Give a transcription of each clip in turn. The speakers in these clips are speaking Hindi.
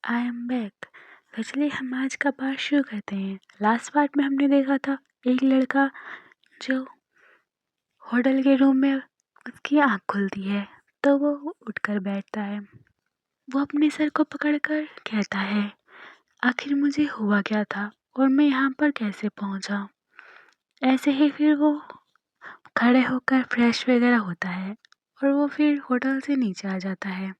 I am back. तो चलिए हम आज का पार्ट शुरू करते हैं। लास्ट पार्ट में हमने देखा था एक लड़का जो होटल के रूम में उसकी आँख खुलती है तो वो उठकर बैठता है। वो अपने सर को पकड़कर कहता है, आखिर मुझे हुआ क्या था और मैं यहाँ पर कैसे पहुँचा। ऐसे ही फिर वो खड़े होकर फ्रेश वगैरह होता है और वो फिर होटल से नीचे आ जाता है।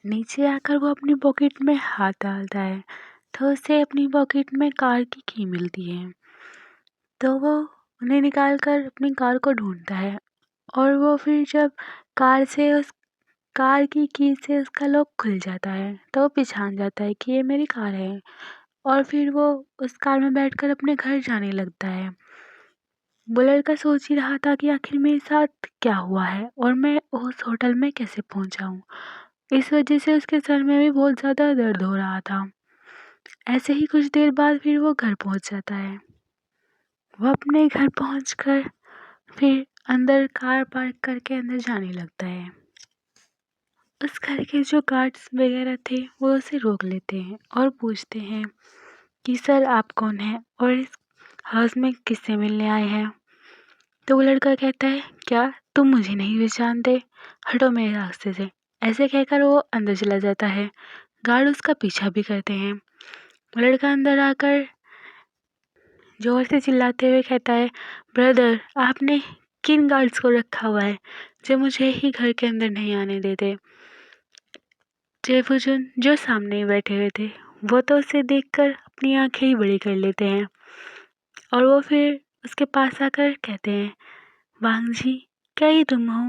नीचे आकर वो अपनी पॉकेट में हाथ डालता है तो उसे अपनी पॉकेट में कार की की मिलती है। तो वो उन्हें निकाल कर अपनी कार को ढूंढता है और वो फिर जब उस कार की से उसका लॉक खुल जाता है तो वो पहचान जाता है कि ये मेरी कार है और फिर वो उस कार में बैठकर अपने घर जाने लगता है। वो लड़का सोच ही रहा था कि आखिर मेरे साथ क्या हुआ है और मैं उस होटल में कैसे पहुंचा हूँ। इस वजह से उसके सर में भी बहुत ज़्यादा दर्द हो रहा था। ऐसे ही कुछ देर बाद फिर वो घर पहुंच जाता है। वो अपने घर पहुंचकर फिर अंदर कार पार्क करके अंदर जाने लगता है। उस घर के जो गार्ड्स वगैरह थे वो उसे रोक लेते हैं और पूछते हैं कि सर आप कौन हैं और इस हाउस में किससे मिलने आए हैं। तो वो लड़का कहता है, क्या तुम मुझे नहीं पहचानते, हटो मेरे रास्ते से। ऐसे कहकर वो अंदर चला जाता है। गार्ड उसका पीछा भी करते हैं। वो लड़का अंदर आकर जोर से चिल्लाते हुए कहता है, ब्रदर आपने किन गार्ड्स को रखा हुआ है जो मुझे ही घर के अंदर नहीं आने देते। जेबुजुन जो सामने बैठे हुए थे वो तो उसे देखकर अपनी आंखें ही बड़ी कर लेते हैं और वो फिर उसके पास आकर कहते हैं, वांग जी क्या ये तुम हो।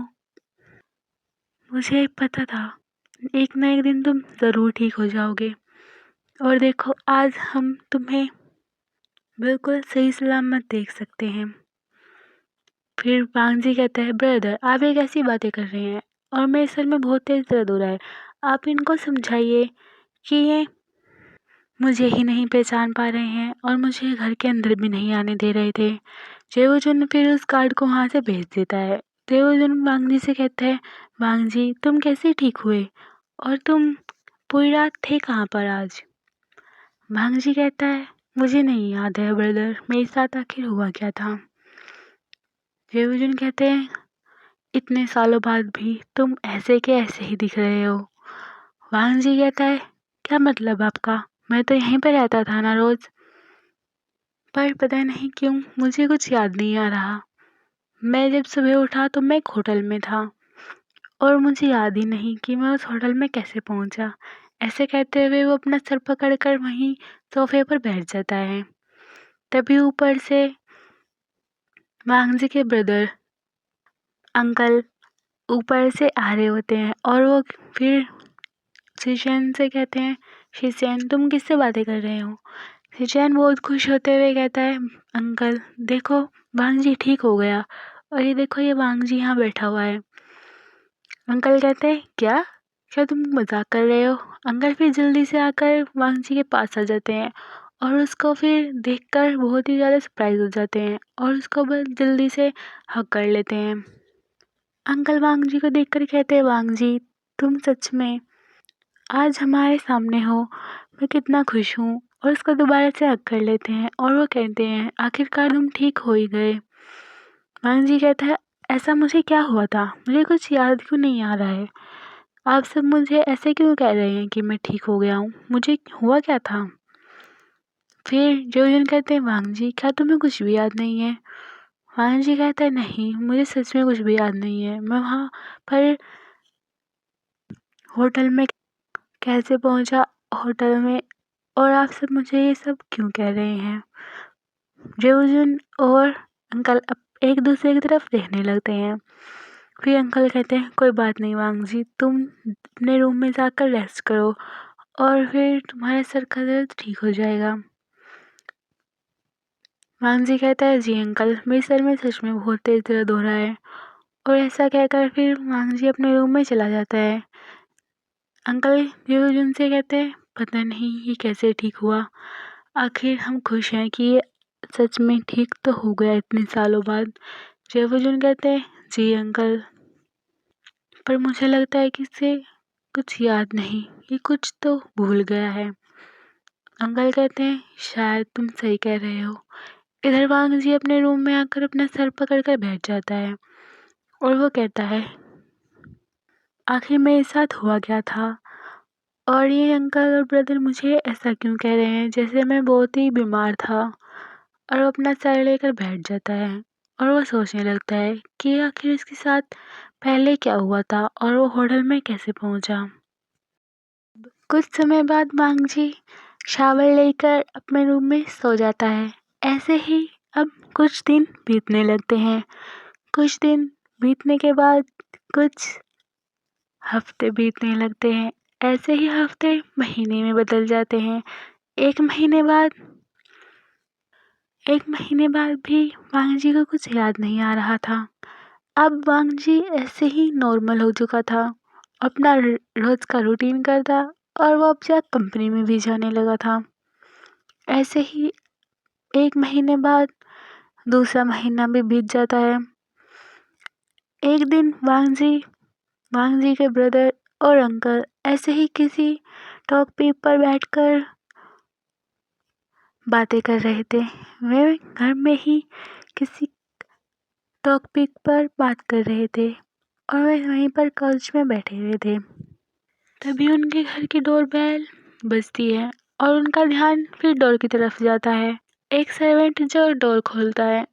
मुझे पता था एक ना एक दिन तुम ज़रूर ठीक हो जाओगे और देखो आज हम तुम्हें बिल्कुल सही सलामत देख सकते हैं। फिर वांग जी कहता है, ब्रदर आप एक ऐसी बातें कर रहे हैं और मेरे सर में बहुत तेज दर्द हो रहा है। आप इनको समझाइए कि ये मुझे ही नहीं पहचान पा रहे हैं और मुझे घर के अंदर भी नहीं आने दे रहे थे। जेवुजुन फिर उस गार्ड को वहाँ से भेज देता है। जेवुजुन वांग जी से कहता है, वांग जी तुम कैसे ठीक हुए और तुम पूरी रात थे कहाँ पर आज। वांग जी कहता है, मुझे नहीं याद है ब्रदर मेरे साथ आखिर हुआ क्या था। जेवुजुन कहते हैं, इतने सालों बाद भी तुम ऐसे के ऐसे ही दिख रहे हो। वांग जी कहता है, क्या मतलब आपका, मैं तो यहीं पर रहता था ना रोज। पर पता नहीं क्यों मुझे कुछ याद नहीं आ रहा। मैं जब सुबह उठा तो मैं एक होटल में था और मुझे याद ही नहीं कि मैं उस होटल में कैसे पहुंचा। ऐसे कहते हुए वो अपना सर पकड़कर वहीं सोफे पर बैठ जाता है। तभी ऊपर से वांग जी के ब्रदर अंकल ऊपर से आ रहे होते हैं और वो फिर शिचैन से कहते हैं, शिचैन तुम किससे बातें कर रहे हो। शिचैन बहुत खुश होते हुए कहता है, अंकल देखो वांग जी ठीक हो गया और ये देखो ये वांग जी यहाँ बैठा हुआ है। अंकल कहते हैं, क्या क्या तुम मजाक कर रहे हो। अंकल फिर जल्दी से आकर वांग जी के पास आ जाते हैं और उसको फिर देखकर बहुत ही ज़्यादा सरप्राइज हो जाते हैं और उसको बस जल्दी से हग कर लेते हैं। अंकल वांग जी को देखकर कहते हैं, वांग जी तुम सच में आज हमारे सामने हो, मैं कितना खुश हूँ। और उसको दोबारा से हग कर लेते हैं और वो कहते हैं, आखिरकार तुम ठीक हो ही गए। वांग जी कहता है, ऐसा मुझे क्या हुआ था, मुझे कुछ याद क्यों नहीं आ रहा है। आप सब मुझे ऐसे क्यों कह रहे हैं कि मैं ठीक हो गया हूँ, मुझे हुआ क्या था। फिर जोजन कहते हैं, वांग जी क्या तुम्हें कुछ भी याद नहीं है। वांग जी कहता है, नहीं मुझे सच में कुछ भी याद नहीं है, मैं वहाँ पर होटल में कैसे पहुँचा होटल में और आप सब मुझे ये सब क्यों कह रहे हैं। जोजन और अंकल अब एक दूसरे की तरफ देखने लगते हैं। फिर अंकल कहते हैं, कोई बात नहीं वांग जी तुम अपने रूम में जाकर रेस्ट करो और फिर तुम्हारे सर का दर्द ठीक हो जाएगा। वांग जी कहता है, जी अंकल मेरे सर में सच में बहुत तेज दर्द हो रहा है। और ऐसा कहकर फिर वांग जी अपने रूम में चला जाता है। अंकल योजुन से कहते हैं, पता नहीं ये कैसे ठीक हुआ, आखिर हम खुश हैं कि ये सच में ठीक तो हो गया इतने सालों बाद। जेवुजुन कहते हैं, जी अंकल पर मुझे लगता है कि इससे कुछ याद नहीं, ये कुछ तो भूल गया है। अंकल कहते हैं शायद तुम सही कह रहे हो। इधर वांग जी अपने रूम में आकर अपना सर पकड़ कर बैठ जाता है और वो कहता है आखिर मेरे साथ हुआ क्या था, और ये अंकल और ब्रदर मुझे ऐसा क्यों कह रहे हैं जैसे मैं बहुत ही बीमार था। और वो अपना सर लेकर बैठ जाता है और वो सोचने लगता है कि आखिर इसके साथ पहले क्या हुआ था और वो होटल में कैसे पहुंचा। कुछ समय बाद वांग जी शावर लेकर अपने रूम में सो जाता है। ऐसे ही अब कुछ दिन बीतने लगते हैं। कुछ दिन बीतने के बाद कुछ हफ्ते बीतने लगते हैं। ऐसे ही हफ्ते महीने में बदल जाते हैं। एक महीने बाद भी वांग जी को कुछ याद नहीं आ रहा था। अब वांग जी ऐसे ही नॉर्मल हो चुका था, अपना रोज का रूटीन करता और वो अब जा कंपनी में भी जाने लगा था। ऐसे ही एक महीने बाद दूसरा महीना भी बीत जाता है। एक दिन वांग जी के ब्रदर और अंकल ऐसे ही किसी टॉक पीप पर बैठकर बातें कर रहे थे। वे घर में ही किसी टॉक पीप पर बात कर रहे थे और वे वहीं पर काउच में बैठे हुए थे। तभी उनके घर की डोरबेल बजती है और उनका ध्यान फिर डोर की तरफ जाता है। एक सर्वेंट जो डोर खोलता है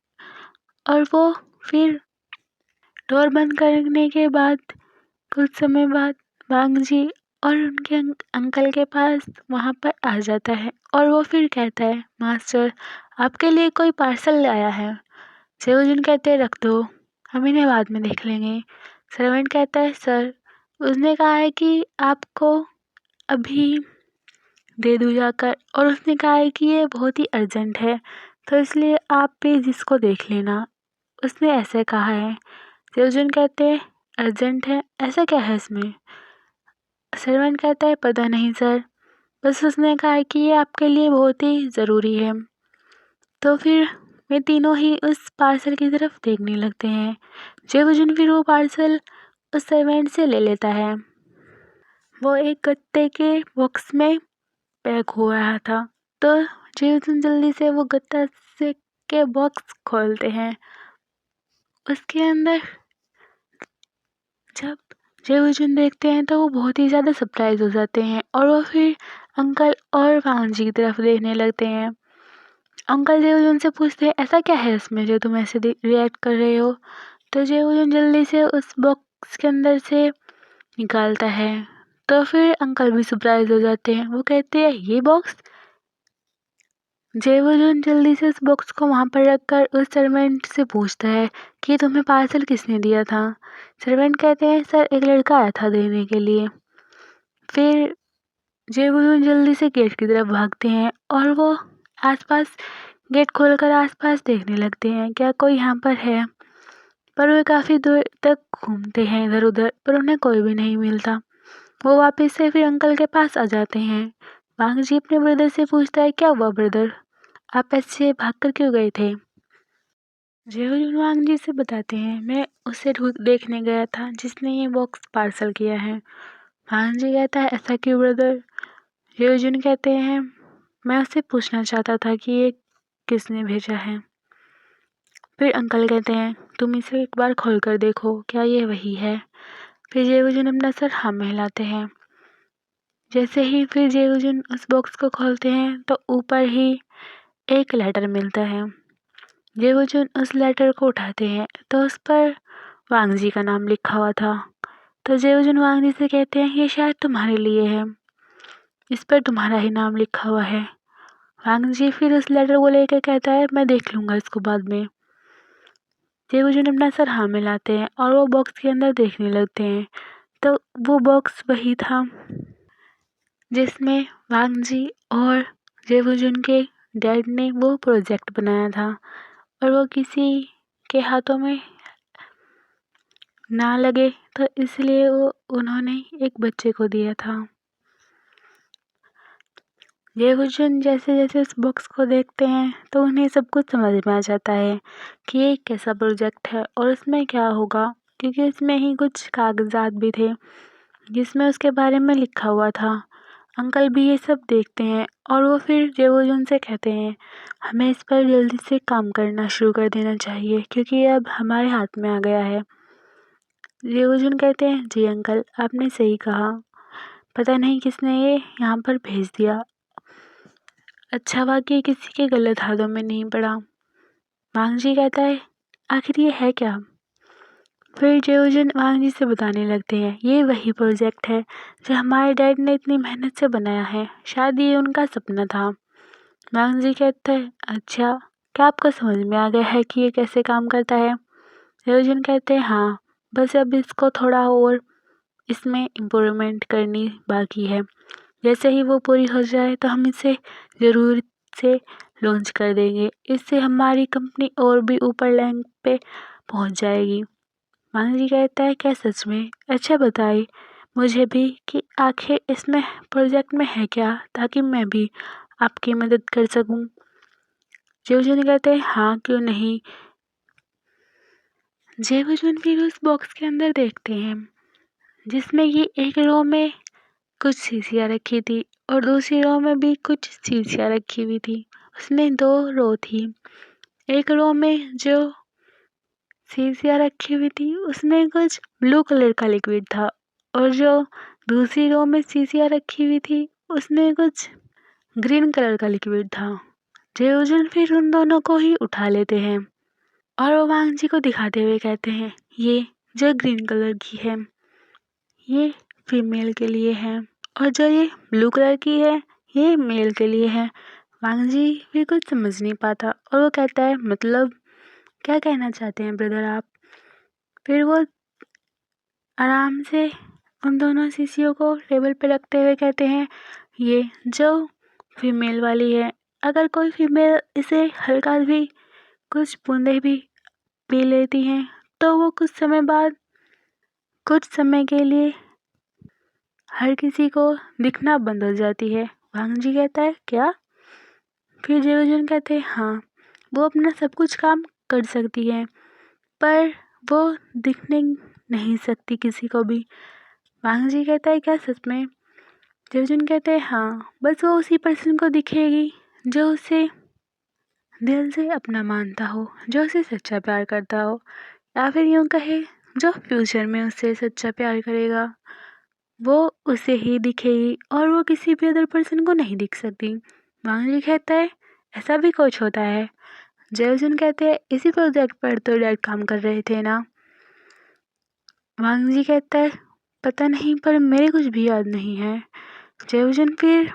और वो फिर डोर बंद करने के बाद कुछ समय बाद वांग जी और उनके अंकल के पास वहाँ पर आ जाता है और वो फिर कहता है मास्टर आपके लिए कोई पार्सल लाया है। जेवुजुन कहते हैं रख दो, हम इन्हें बाद में देख लेंगे। सर्वेंट कहता है सर उसने कहा है कि आपको अभी दे दूँ जाकर, और उसने कहा है कि ये बहुत ही अर्जेंट है तो इसलिए आप प्लीज़ इसको देख लेना, उसने ऐसे कहा है। जेवुजुन कहते हैं अर्जेंट है, ऐसा क्या है इसमें। सर्वेंट कहता है पता नहीं सर, बस उसने कहा है कि ये आपके लिए बहुत ही ज़रूरी है। तो फिर वे तीनों ही उस पार्सल की तरफ देखने लगते हैं। जेवुजुन फिर वो पार्सल उस सर्वेंट से ले लेता है। वो एक गत्ते के बॉक्स में पैक हो रहा था तो जेवुजुन जल्दी से वो गत्ता से के बॉक्स खोलते हैं। उसके अंदर जब जेवुजुन देखते हैं तो वो बहुत ही ज़्यादा सरप्राइज हो जाते हैं और वो फिर अंकल और वांग जी की तरफ देखने लगते हैं। अंकल जेवुजुन से पूछते हैं ऐसा क्या है इसमें जो तुम ऐसे रिएक्ट कर रहे हो। तो जेवुजुन जल्दी से उस बॉक्स के अंदर से निकालता है तो फिर अंकल भी सरप्राइज हो जाते हैं। वो कहते हैं ये बॉक्स। जेवुजुन जल्दी से उस बॉक्स को वहाँ पर रखकर उस सर्वेंट से पूछता है कि तुम्हें पार्सल किसने दिया था। सर्वेंट कहते हैं सर एक लड़का आया था देने के लिए। फिर जेवुजुन जल्दी से गेट की तरफ भागते हैं और वो आसपास गेट खोलकर आसपास देखने लगते हैं क्या कोई यहाँ पर है। पर वे काफ़ी दूर तक घूमते हैं इधर उधर पर उन्हें कोई भी नहीं मिलता। वो वापस से फिर अंकल के पास आ जाते हैं। वांग जी अपने ब्रदर से पूछता है क्या हुआ ब्रदर, आप ऐसे भागकर क्यों गए थे। जेवुजुन वांग जी से बताते हैं मैं उसे देखने गया था जिसने ये बॉक्स पार्सल किया है। वांग जी कहता है ऐसा क्यों ब्रदर। जेवुजुन कहते हैं मैं उससे पूछना चाहता था कि ये किसने भेजा है। फिर अंकल कहते हैं तुम इसे एक बार खोल कर देखो क्या ये वही है। फिर जेवुजुन अपना सर हाँ में हिलाते हैं। जैसे ही फिर जेवुजुन उस बॉक्स को खोलते हैं तो ऊपर ही एक लेटर मिलता है। जेवुजुन उस लेटर को उठाते हैं तो उस पर वांग जी का नाम लिखा हुआ था। तो जेवुजुन वांग जी से कहते हैं ये शायद तुम्हारे लिए है, इस पर तुम्हारा ही नाम लिखा हुआ है। वांग जी फिर उस लेटर को लेकर कहता है मैं देख लूँगा इसको बाद में। जेवुजुन अपना सर हाँ मिलाते हैं और वो बॉक्स के अंदर देखने लगते हैं तो वो बॉक्स वही था जिसमें वांग जी और जेवुजुन के डैड ने वो प्रोजेक्ट बनाया था और वो किसी के हाथों में ना लगे तो इसलिए वो उन्होंने एक बच्चे को दिया था। जेवुजुन जैसे जैसे उस बॉक्स को देखते हैं तो उन्हें सब कुछ समझ में आ जाता है कि ये कैसा प्रोजेक्ट है और उसमें क्या होगा, क्योंकि इसमें ही कुछ कागजात भी थे जिसमें उसके बारे में लिखा हुआ था। अंकल भी ये सब देखते हैं और वो फिर जेवोजुन से कहते हैं हमें इस पर जल्दी से काम करना शुरू कर देना चाहिए क्योंकि ये अब हमारे हाथ में आ गया है। जेवोजुन कहते हैं जी अंकल, आपने सही कहा, पता नहीं किसने ये यहाँ पर भेज दिया। अच्छा हुआ कि किसी के गलत हाथों में नहीं पड़ा। वांग जी कहता है आखिर ये है क्या? फिर जेओजन वांग जी से बताने लगते हैं ये वही प्रोजेक्ट है जो हमारे डैड ने इतनी मेहनत से बनाया है, शायद ये उनका सपना था। वांग जी कहते हैं अच्छा, क्या आपको समझ में आ गया है कि ये कैसे काम करता है? जेओजन कहते हैं हाँ, बस अब इसको थोड़ा और इसमें इम्प्रूवमेंट करनी बाकी है। जैसे ही वो पूरी हो जाए तो हम इसे ज़रूर से लॉन्च कर देंगे। इससे हमारी कंपनी और भी ऊपर रैंक पे पहुंच जाएगी। वांग जी कहता है क्या सच में? अच्छा बताइए मुझे भी कि आखिर इसमें प्रोजेक्ट में है क्या, ताकि मैं भी आपकी मदद कर सकूं। जेवजुन कहते हैं हाँ क्यों नहीं। जेवजुन फिर उस बॉक्स के अंदर देखते हैं जिसमें ये एक रो में कुछ शीशियाँ रखी थी और दूसरी रो में भी कुछ शीशियाँ रखी हुई थी। उसमें 2 रो थी। एक रो में जो शीशियाँ रखी हुई थी उसमें कुछ ब्लू कलर का लिक्विड था और जो दूसरी रो में शीशियाँ रखी हुई थी उसमें कुछ ग्रीन कलर का लिक्विड था। जेओजन फिर उन दोनों को ही उठा लेते हैं और वो वांग जी को दिखाते हुए कहते हैं ये जो ग्रीन कलर की है ये फीमेल के लिए है और जो ये ब्लू कलर की है ये मेल के लिए है। वांग जी भी कुछ समझ नहीं पाता और वो कहता है मतलब क्या कहना चाहते हैं ब्रदर आप? फिर वो आराम से उन दोनों शीशियों को टेबल पे रखते हुए कहते हैं ये जो फीमेल वाली है, अगर कोई फीमेल इसे हल्का भी कुछ बूंदे भी पी लेती हैं तो वो कुछ समय के लिए हर किसी को दिखना बंद हो जाती है। वांग जी कहता है क्या? फिर जेवजुन कहते हैं हाँ, वो अपना सब कुछ काम कर सकती है पर वो दिखने नहीं सकती किसी को भी। वांग जी कहता है क्या सच में? जेवजुन कहते हैं हाँ, बस वो उसी पर्सन को दिखेगी जो उसे दिल से अपना मानता हो, जो उसे सच्चा प्यार करता हो, या फिर यूँ कहे जो फ्यूचर में उससे सच्चा प्यार करेगा वो उसे ही दिखेगी और वो किसी भी अदर पर्सन को नहीं दिख सकती। वांग जी कहता है ऐसा भी कुछ होता है? जेवजुन कहते हैं इसी प्रोजेक्ट पर तो डैड काम कर रहे थे ना। वांग जी कहता है पता नहीं पर मेरे कुछ भी याद नहीं है। जेवजुन फिर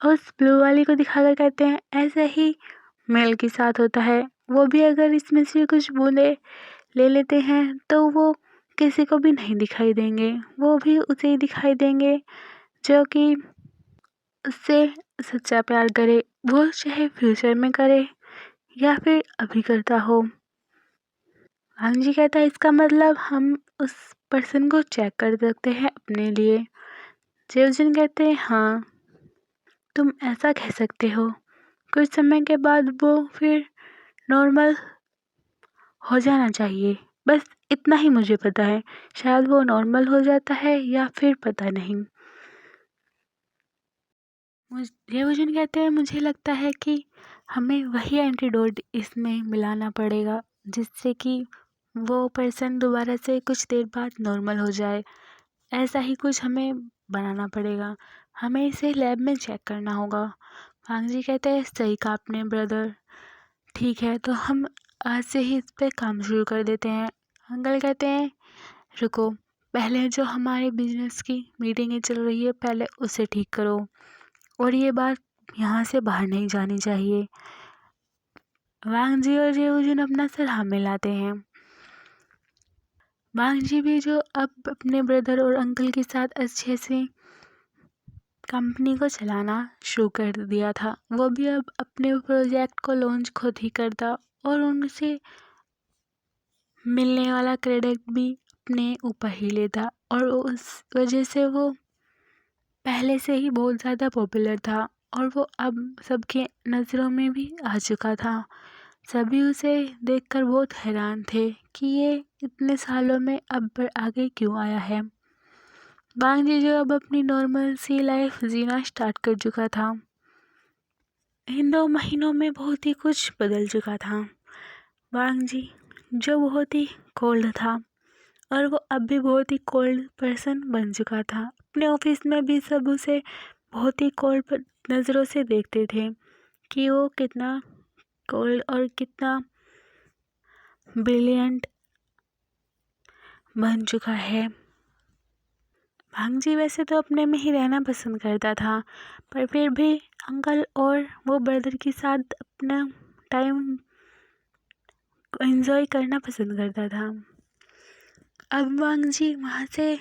उस ब्लू वाली को दिखाकर कहते हैं ऐसे ही मेल के साथ होता है, वो भी अगर इसमें से कुछ बूंदे ले लेते हैं तो वो किसी को भी नहीं दिखाई देंगे, वो भी उसे ही दिखाई देंगे जो कि उससे सच्चा प्यार करे, वो चाहे फ्यूचर में करे या फिर अभी करता हो। वांग जी कहता है इसका मतलब हम उस पर्सन को चेक कर सकते हैं अपने लिए। जेवजिन कहते हैं हाँ, तुम ऐसा कह सकते हो। कुछ समय के बाद वो फिर नॉर्मल हो जाना चाहिए, बस इतना ही मुझे पता है। शायद वो नॉर्मल हो जाता है या फिर पता नहीं। जेवजुन कहते हैं मुझे लगता है कि हमें वही एंटीडोट इसमें मिलाना पड़ेगा जिससे कि वो पर्सन दोबारा से कुछ देर बाद नॉर्मल हो जाए। ऐसा ही कुछ हमें बनाना पड़ेगा, हमें इसे लैब में चेक करना होगा। वांग जी कहते हैं सही कहा आपने ब्रदर, ठीक है तो हम आज से ही इस पे काम शुरू कर देते हैं। अंकल कहते हैं रुको, पहले जो हमारे बिजनेस की मीटिंगें चल रही है पहले उसे ठीक करो और ये बात यहाँ से बाहर नहीं जानी चाहिए। वांग जी और जेवजुन अपना सर हाँ मिलाते हैं। वांग जी भी जो अब अपने ब्रदर और अंकल के साथ अच्छे से कंपनी को चलाना शुरू कर दिया था, वो भी अब अपने प्रोजेक्ट को लॉन्च खुद ही करता और उनसे मिलने वाला क्रेडिट भी अपने ऊपर ही लेता और उस वजह से वो पहले से ही बहुत ज़्यादा पॉपुलर था और वो अब सबके नज़रों में भी आ चुका था। सभी उसे देखकर बहुत हैरान थे कि ये इतने सालों में अब आगे क्यों आया है। वांग जी जो अब अपनी नॉर्मल सी लाइफ जीना स्टार्ट कर चुका था। इन 2 महीनों में बहुत ही कुछ बदल चुका था। वांग जी जो बहुत ही कोल्ड था और वो अब भी बहुत ही कोल्ड पर्सन बन चुका था। अपने ऑफिस में भी सब उसे बहुत ही कोल्ड नज़रों से देखते थे कि वो कितना कोल्ड और कितना ब्रिलियंट बन चुका है। भांग जी वैसे तो अपने में ही रहना पसंद करता था, पर फिर भी अंकल और वो ब्रदर के साथ अपना टाइम एंजॉय करना पसंद करता था। अब वांग जी वहाँ से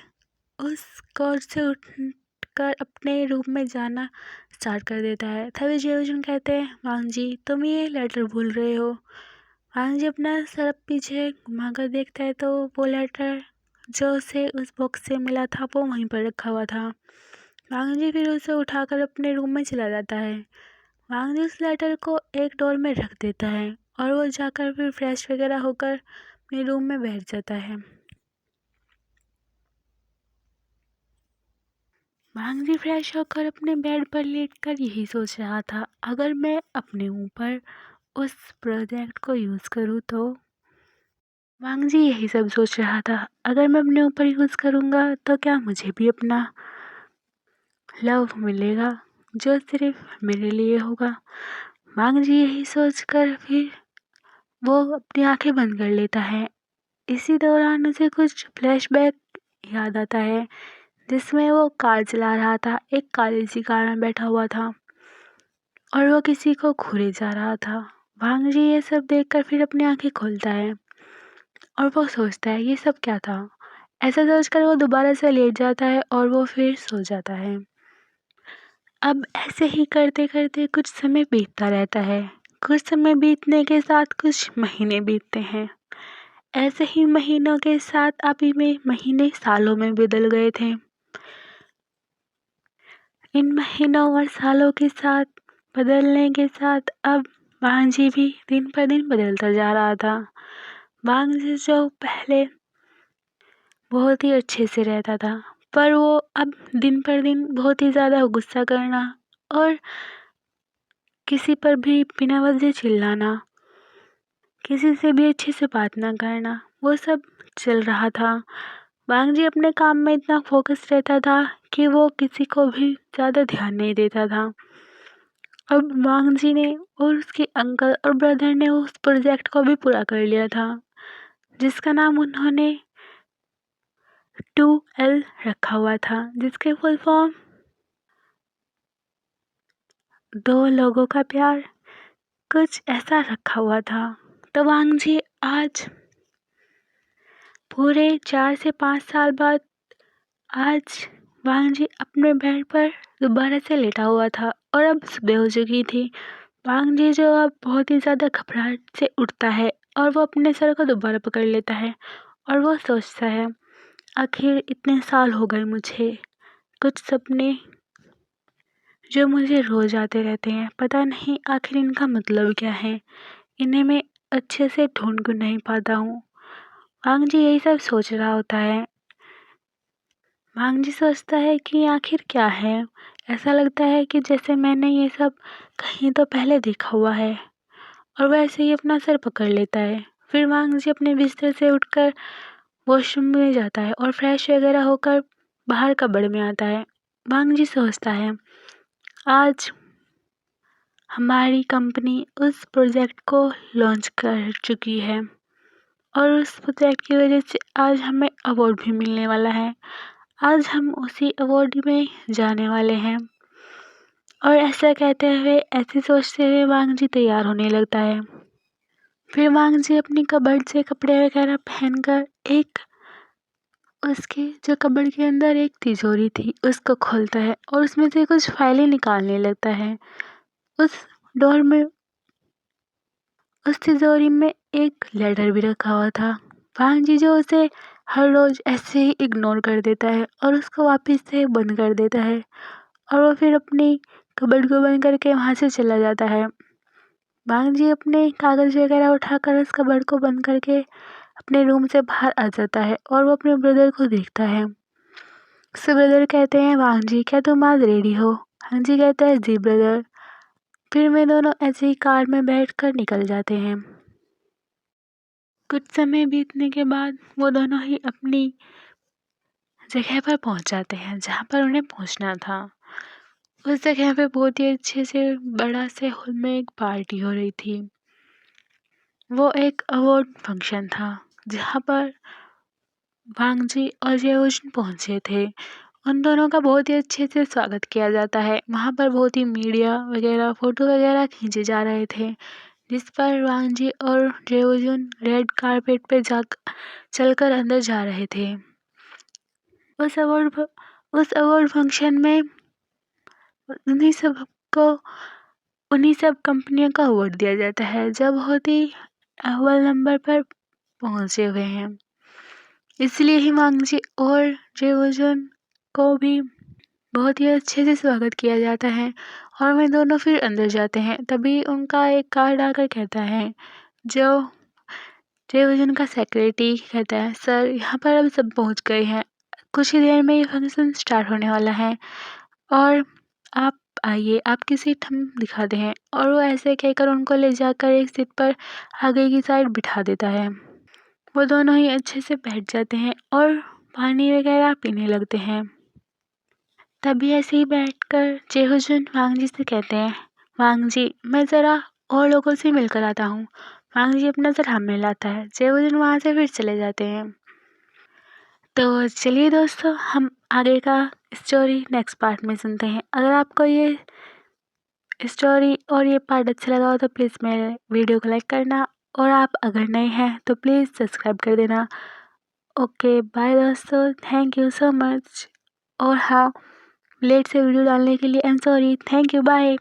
उस कोर्ट से उठकर अपने रूम में जाना स्टार्ट कर देता है। तभी जियोजुन कहते हैं, वांग जी तुम ये लेटर भूल रहे हो। वांग जी अपना सर पीछे घुमाकर देखता है तो वो लेटर जो उसे उस बॉक्स से मिला था वो वहीं पर रखा हुआ था। वांग जी फिर उसे उठाकर अपने रूम में चला जाता है। वांग जी उस लेटर को एक ड्रॉर में रख देता है और वो जाकर फिर फ्रेश वगैरह होकर अपने रूम में बैठ जाता है। वांग जी फ्रेश होकर अपने बेड पर लेटकर यही सोच रहा था, अगर मैं अपने ऊपर उस प्रोजेक्ट को यूज़ करूँ तो। वांग जी यही सब सोच रहा था, अगर मैं अपने ऊपर यूज़ करूँगा तो क्या मुझे भी अपना लव मिलेगा जो सिर्फ मेरे लिए होगा। वांग जी यही सोचकर फिर वो अपनी आंखें बंद कर लेता है। इसी दौरान उसे कुछ फ्लैशबैक याद आता है जिसमें वो कार चला रहा था। एक काली सी कार में बैठा हुआ था और वो किसी को घूरे जा रहा था। भांग जी ये सब देखकर फिर अपनी आंखें खोलता है और वो सोचता है ये सब क्या था। ऐसा सोचकर वो दोबारा से लेट जाता है और वो फिर सो जाता है। अब ऐसे ही करते करते कुछ समय बीतता रहता है। कुछ समय बीतने के साथ कुछ महीने बीतते हैं। ऐसे ही महीनों के साथ अभी में महीने सालों में बदल गए थे। इन महीनों और सालों के साथ बदलने के साथ अब वांग जी भी दिन पर दिन बदलता जा रहा था। वांग जी जो पहले बहुत ही अच्छे से रहता था, पर वो अब दिन पर दिन बहुत ही ज़्यादा गुस्सा करना और किसी पर भी बिना वजह चिल्लाना, किसी से भी अच्छे से बात ना करना, वो सब चल रहा था। वांग जी अपने काम में इतना फोकस रहता था कि वो किसी को भी ज़्यादा ध्यान नहीं देता था। अब वांग जी ने और उसके अंकल और ब्रदर ने उस प्रोजेक्ट को भी पूरा कर लिया था जिसका नाम उन्होंने 2L रखा हुआ था, जिसके फुल फॉर्म 2 लोगों का प्यार, कुछ ऐसा रखा हुआ था। तो वांग जी आज पूरे 4 से 5 साल बाद आज वांग जी अपने बेड पर दोबारा से लेटा हुआ था और अब सुबह हो चुकी थी। वांग जी जो अब बहुत ही ज़्यादा घबराहट से उठता है और वो अपने सर को दोबारा पकड़ लेता है और वो सोचता है, आखिर इतने साल हो गए मुझे, कुछ सपने जो मुझे रोज आते रहते हैं, पता नहीं आखिर इनका मतलब क्या है, इन्हें मैं अच्छे से ढूंढ क्यों नहीं पाता हूँ। वांग जी यही सब सोच रहा होता है। वांग जी सोचता है कि आखिर क्या है, ऐसा लगता है कि जैसे मैंने ये सब कहीं तो पहले देखा हुआ है, और वह ऐसे ही अपना सर पकड़ लेता है। फिर वांग जी अपने बिस्तर से उठकर वॉशरूम में जाता है और फ्रेश वगैरह होकर बाहर कबर्ड में आता है। वांग जी सोचता है, आज हमारी कंपनी उस प्रोजेक्ट को लॉन्च कर चुकी है और उस प्रोजेक्ट की वजह से आज हमें अवार्ड भी मिलने वाला है। आज हम उसी अवार्ड में जाने वाले हैं। और ऐसा कहते हुए, ऐसे सोचते हुए वांग जी तैयार होने लगता है। फिर वांग जी अपनी कबर्ड से कपड़े वगैरह पहनकर एक उसके जो कबर्ड के अंदर एक तिजोरी थी उसको खोलता है और उसमें से कुछ फाइलें निकालने लगता है। उस डोर में उस तिजोरी में एक लेटर भी रखा हुआ था। वांग जी जो उसे हर रोज ऐसे ही इग्नोर कर देता है और उसको वापस से बंद कर देता है और वो फिर अपनी कबर्ड को बंद करके वहाँ से चला जाता है। वांग जी अपने कागज वगैरह उठाकर उस कबर्ड को बंद करके अपने रूम से बाहर आ जाता है और वो अपने ब्रदर को देखता है। उससे ब्रदर कहते हैं, वांग जी क्या तुम आज रेडी हो? वांग जी कहता है, जी ब्रदर। फिर वे दोनों ऐसे ही कार में बैठकर निकल जाते हैं। कुछ समय बीतने के बाद वो दोनों ही अपनी जगह पर पहुंच जाते हैं जहाँ पर उन्हें पहुंचना था। उस जगह पे बहुत ही अच्छे से बड़ा से हॉल में एक पार्टी हो रही थी। वो एक अवार्ड फंक्शन था जहाँ पर वांग जी और जेऊजन पहुंचे थे। उन दोनों का बहुत ही अच्छे से स्वागत किया जाता है। वहाँ पर बहुत ही मीडिया वगैरह फ़ोटो वगैरह खींचे जा रहे थे, जिस पर वांग जी और जेऊजन रेड कारपेट पे चलकर अंदर जा रहे थे। उस अवार्ड फंक्शन में उन्हीं सबको उन्हीं सब कंपनियों का अवार्ड दिया जाता है जो बहुत ही अव्वल नंबर पर पहुंचे हुए हैं। इसलिए ही वांग जी और जेऊजन को भी बहुत ही अच्छे से स्वागत किया जाता है और वे दोनों फिर अंदर जाते हैं। तभी उनका एक गार्ड आकर कहता है, जो जेऊजन का सेक्रेटरी कहता है, सर यहाँ पर अब सब पहुँच गए हैं, कुछ ही देर में ये फंक्शन स्टार्ट होने वाला है और आप आइए, आपकी सीट हम दिखाते हैं। और वो ऐसे कहकर उनको ले जाकर एक सीट पर आगे की साइड बिठा देता है। वो दोनों ही अच्छे से बैठ जाते हैं और पानी वगैरह पीने लगते हैं। तभी ऐसे ही बैठकर जेहोजन वांग जी से कहते हैं, वांग जी मैं ज़रा और लोगों से मिलकर आता हूँ। वांग जी अपना सर हाथ में लाता है। जेहोजन वहाँ से फिर चले जाते हैं। तो चलिए दोस्तों, हम आगे का स्टोरी नेक्स्ट पार्ट में सुनते हैं। अगर आपको ये स्टोरी और ये पार्ट अच्छा लगा हो तो प्लीज़ मेरे वीडियो को लाइक करना, और आप अगर नए हैं तो प्लीज़ सब्सक्राइब कर देना। ओके बाय दोस्तों, थैंक यू सो मच। और हाँ, लेट से वीडियो डालने के लिए I am sorry. Thank you, bye.